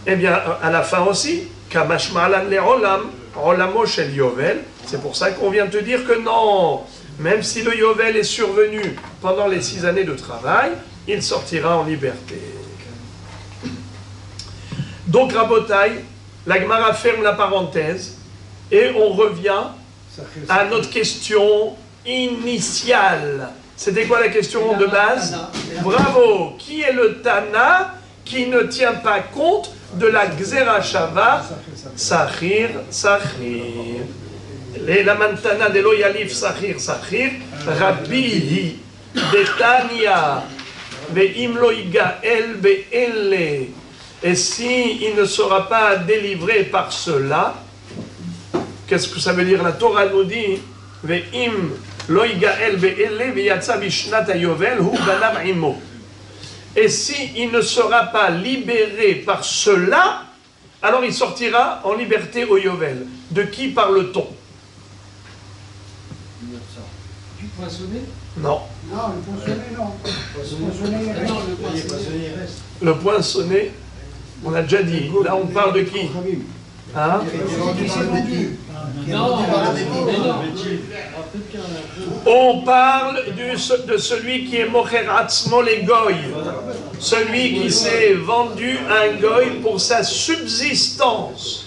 eh bien à la fin aussi, Kamashmalan le'olam, olamo shel Yovel, c'est pour ça qu'on vient te dire que non, même si le Yovel est survenu pendant les 6 années de travail, il sortira en liberté. Donc Rabotai, la Gemara ferme la parenthèse et on revient à notre question initiale. C'était quoi la question de base? Bravo! Qui est le Tana qui ne tient pas compte de la Gzera Shava Sachir Sachir? La Mantana de Loyalif Sachir Sachir Rabbi Detania Ve'im Loiga El Be'ele. Et si il ne sera pas délivré par cela, qu'est-ce que ça veut dire? La Torah nous dit Ve'im loigael be'ele ve'yatsa bishnat hayovel hu banav imo. Et si il ne sera pas libéré par cela, alors il sortira en liberté au Yovel. De qui parle-t-on? Du poinçonné? Non. Non, le poinçonné, non. Le poinçonné, Le poinçonné, on a déjà dit. Là, on parle de qui? Hein? Non, on parle de celui qui est Mocher Atzmo le Goy, celui qui s'est vendu à un Goy pour sa subsistance.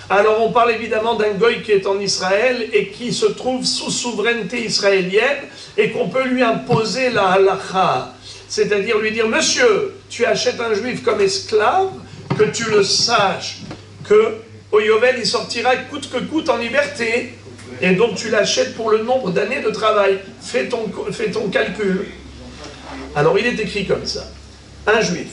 Alors on parle évidemment d'un Goy qui est en Israël et qui se trouve sous souveraineté israélienne et qu'on peut lui imposer la halacha, c'est-à-dire lui dire, monsieur, tu achètes un juif comme esclave, que tu le saches, que au Yovel, il sortira coûte que coûte en liberté. Et donc tu l'achètes pour le nombre d'années de travail. Fais ton calcul. Alors il est écrit comme ça. Un juif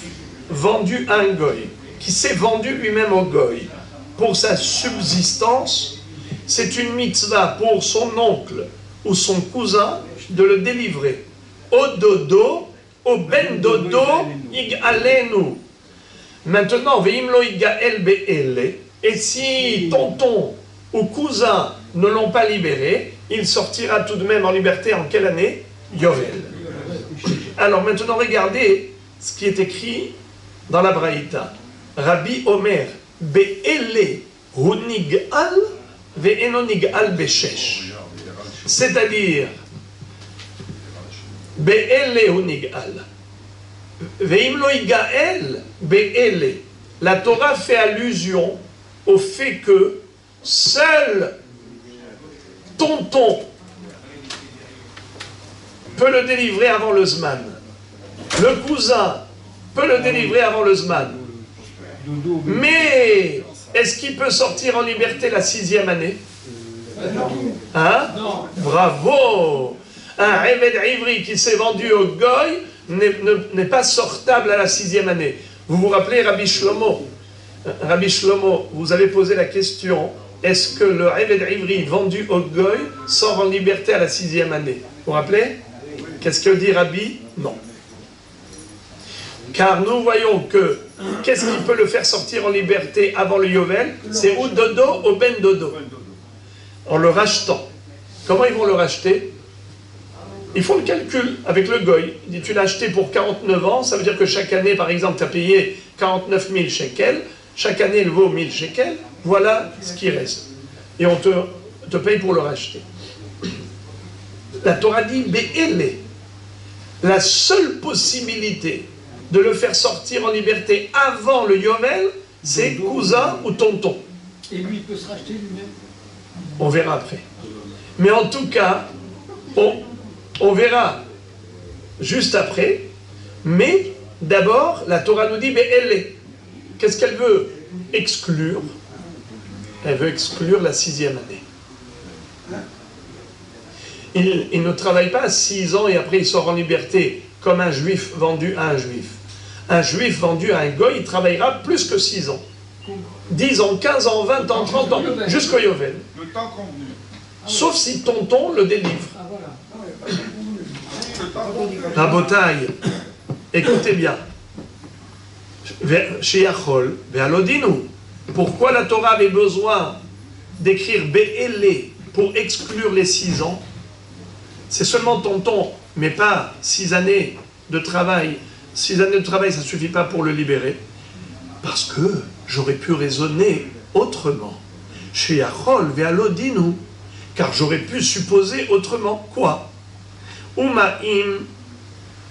vendu à un goy, qui s'est vendu lui-même au goy pour sa subsistance, c'est une mitzvah pour son oncle ou son cousin de le délivrer. Au dodo, au ben dodo, igalenu. Maintenant, veimlo igael be'ele, et si tonton ou cousin ne l'ont pas libéré, il sortira tout de même en liberté en quelle année? Yovel. Alors maintenant, regardez ce qui est écrit dans la Braïta. Rabbi Omer, be'ele hu nig'al ve'eno nig'al be'shesh. C'est-à-dire, be'ele hu nig'al. Ve'im lo igael be'ele. La Torah fait allusion au fait que seul tonton peut le délivrer avant le Zman. Le cousin peut le délivrer avant le Zman. Mais est-ce qu'il peut sortir en liberté la 6e année? Hein? Bravo! Un Eved Ivri qui s'est vendu au Goy n'est pas sortable à la 6e année. Vous vous rappelez Rabbi Shlomo? Rabbi Shlomo, vous avez posé la question, est-ce que le Eved Ivri vendu au Goy sort en liberté à la 6e année? Vous vous rappelez? Qu'est-ce que dit Rabbi? Non. Car nous voyons que, qu'est-ce qui peut le faire sortir en liberté avant le Yovel? C'est ou dodo ou ben dodo. En le rachetant. Comment ils vont le racheter? Ils font le calcul avec le goy. Il dit, tu l'as acheté pour 49 ans, ça veut dire que chaque année, par exemple, tu as payé 49 000 shekels, chaque année, il vaut 1000 shekels, voilà ce qui reste. Et on te paye pour le racheter. La Torah dit, Be'ele. La seule possibilité de le faire sortir en liberté avant le Yovel, c'est cousin ou tonton. Et lui, il peut se racheter lui-même? On verra après. Mais en tout cas, on verra juste après. Mais d'abord, la Torah nous dit, mais elle est. Qu'est-ce qu'elle veut exclure? Elle veut exclure la 6e année. Il ne travaille pas 6 ans et après il sort en liberté comme un juif vendu à un juif. Un juif vendu à un goy, il travaillera plus que 6 ans. 10 ans, 15 ans, 20 ans, 30 ans, jusqu'au Yovel. Le temps convenu. Sauf si tonton le délivre. La bataille, écoutez bien. Chez Yachol, Ve'alodinu. Pourquoi la Torah avait besoin d'écrire Be'ele pour exclure les 6 ans? C'est seulement tonton, mais pas 6 années de travail. 6 années de travail, ça ne suffit pas pour le libérer. Parce que j'aurais pu raisonner autrement. Chez Yachol, Ve'alodinu. Car j'aurais pu supposer autrement. Quoi? Uma'im,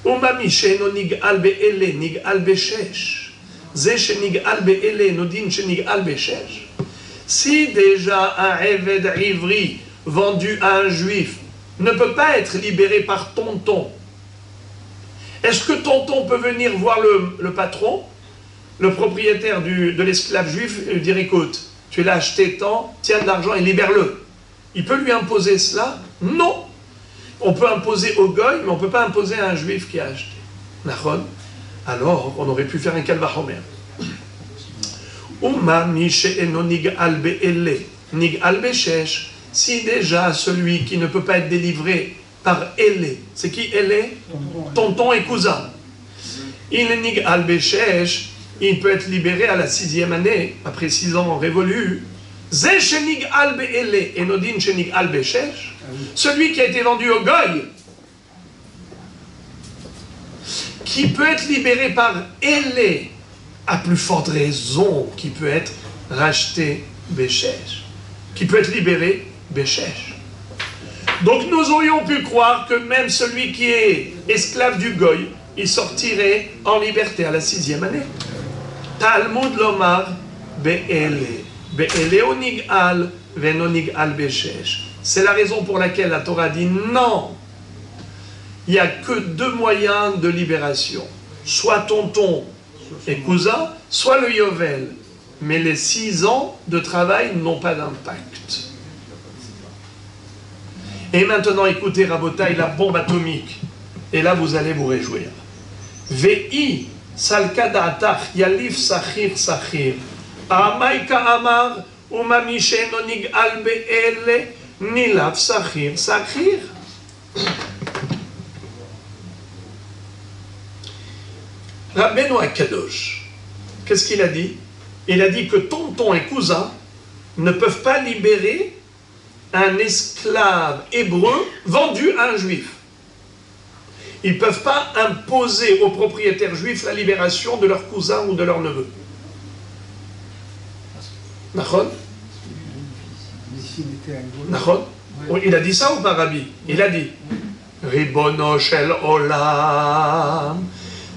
uma'misheno nig'al be'ele, nig'al be'shesh. Ze shenig'al be'ele, nodin shenig'al be'shesh. Si déjà un Eved Ivri vendu à un juif ne peut pas être libéré par tonton, est-ce que tonton peut venir voir le patron, le propriétaire de l'esclave juif, et lui dire, écoute, tu l'as acheté tant, tiens de l'argent et libère-le? Il peut lui imposer cela? Non. On peut imposer au goy, mais on ne peut pas imposer à un juif qui a acheté. Nachon. Alors, on aurait pu faire un kalvachomer. Uma mi she'eno nig'al be'ele, nig'al be'shesh. Si déjà celui qui ne peut pas être délivré par ele, c'est qui ele? Tonton et cousin. Il est nig'al be'shesh, il peut être libéré à la 6e année, après 6 ans révolus. Ze shenig'al be'ele, et nodin shenig'al be'shesh. Celui qui a été vendu au goy, qui peut être libéré par ele, à plus forte raison, qui peut être racheté Béchesh, qui peut être libéré Béchesh. Donc nous aurions pu croire que même celui qui est esclave du goy, il sortirait en liberté à la 6e année. Talmud lomar be'ele, be'ele onig'al, venonig'al Béchesh. C'est la raison pour laquelle la Torah dit non. Il n'y a que 2 moyens de libération. Soit tonton et cousin, soit le Yovel. Mais les 6 ans de travail n'ont pas d'impact. Et maintenant, écoutez, Rabotaï, la bombe atomique. Et là, vous allez vous réjouir. Ve'i salkadatar yalif sachir sachir. Amaika amar umamisheno nig'al be'ele nilav sachir sachir. Rabbeinu Akadosh, qu'est-ce qu'il a dit? Il a dit que tonton et cousin ne peuvent pas libérer un esclave hébreu vendu à un juif. Ils ne peuvent pas imposer aux propriétaires juifs la libération de leur cousin ou de leur neveu. Nachon? Nachon? Il a dit ça ou pas, Rabbi? Il a dit Ribono shel olam.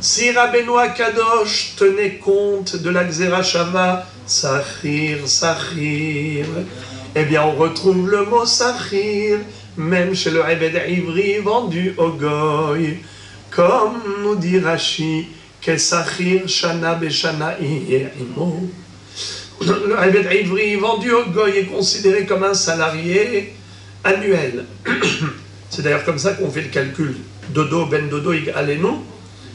Si Rabbeinu Akadosh tenait compte de la Gzera Shava, Sachir, Sachir, eh bien on retrouve le mot Sachir, même chez le Eved Ivri vendu au Goy, comme nous dit Rashi, que Sachir Shana Beshana Imo. Le Eved Ivri vendu au Goy est considéré comme un salarié annuel. C'est d'ailleurs comme ça qu'on fait le calcul. Dodo ben dodo alenu.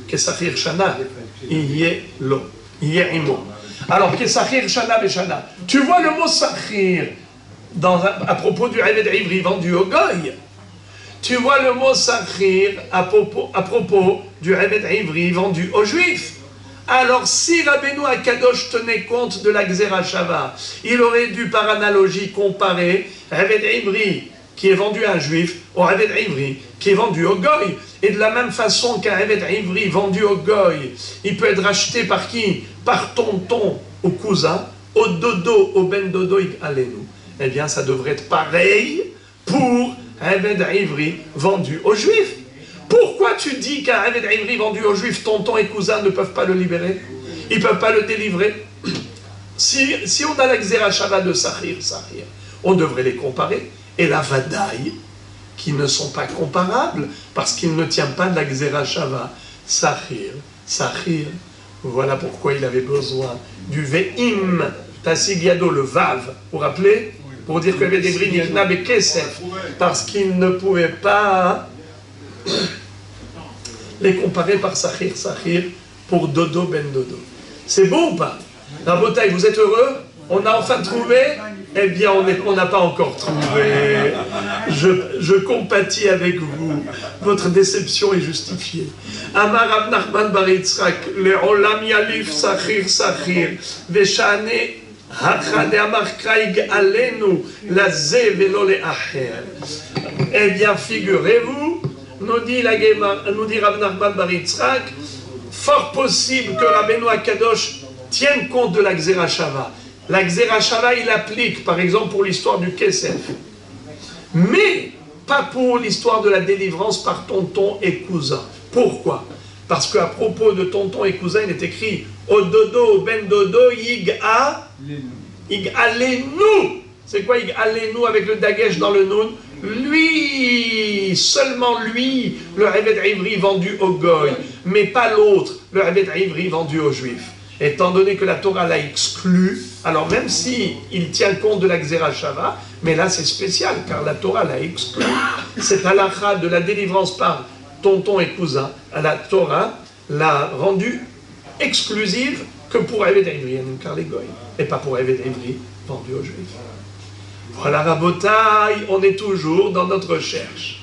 Kesachir Shana, lo, imo. Alors, Kesachir Shana Beshana. Tu vois le mot Sachir à propos du Eved Ivri vendu au Goy. Tu vois le mot Sachir à propos du Eved Ivri vendu aux Juifs. Alors, si Rabbeinu Akadosh tenait compte de la Gzera Shava, il aurait dû par analogie comparer Eved Ivri qui est vendu à un juif au Eved Ivri qui est vendu au Goy. Et de la même façon qu'un Eved Ivri vendu au Goy, il peut être racheté par qui? Par tonton ou cousin, au dodo, au ben dodo alenu. Eh bien, ça devrait être pareil pour un Eved Ivri vendu aux juifs. Pourquoi tu dis qu'un Eved Ivri vendu aux juifs, tonton et cousin ne peuvent pas le libérer? Ils ne peuvent pas le délivrer. Si on a la Gzera Shava de Sachir, on devrait les comparer. Et la Vadaï, qui ne sont pas comparables, parce qu'il ne tient pas de la Gzera Shava. Sachir. Voilà pourquoi il avait besoin du Ve'im, Tassigiado, le Vav, vous vous rappelez? Pour dire que les Ivri Nikna Bekesef, parce qu'il ne pouvait pas les comparer par Sachir, pour Dodo ben Dodo. C'est beau ou pas? Rabotaï, vous êtes heureux? On a enfin trouvé? Eh bien, on n'a pas encore trouvé. Je compatis avec vous. Votre déception est justifiée. Amar Rav Nachman bar Yitzchak, le'olam yalif sachir, veshane hachade amar kraig alenu, laze velo le'acher. Eh bien, figurez-vous, nous dit Rav Nachman bar Yitzchak, fort possible que Rabbeinu Akadosh tienne compte de la Gzera Shava. La Gzera Shava, il applique, par exemple, pour l'histoire du Kesef. Mais, pas pour l'histoire de la délivrance par tonton et cousin. Pourquoi? Parce qu'à propos de tonton et cousin, il est écrit « O dodo, ben dodo, yig alenu ». C'est quoi yig alenu avec le dagesh dans le nun? Lui, seulement lui, le Eved Ivri vendu au Goy, mais pas l'autre, le Eved Ivri vendu aux Juifs. Étant donné que la Torah l'a exclu, alors même si il tient compte de la Gzera Shava, mais là c'est spécial, car la Torah l'a exclu. Cette halakha de la délivrance par tonton et cousin, la Torah l'a rendue exclusive que pour Eved Ivri, car les Goy, et pas pour Eved Ivri vendu aux Juifs. Voilà, Rabotaï, on est toujours dans notre recherche.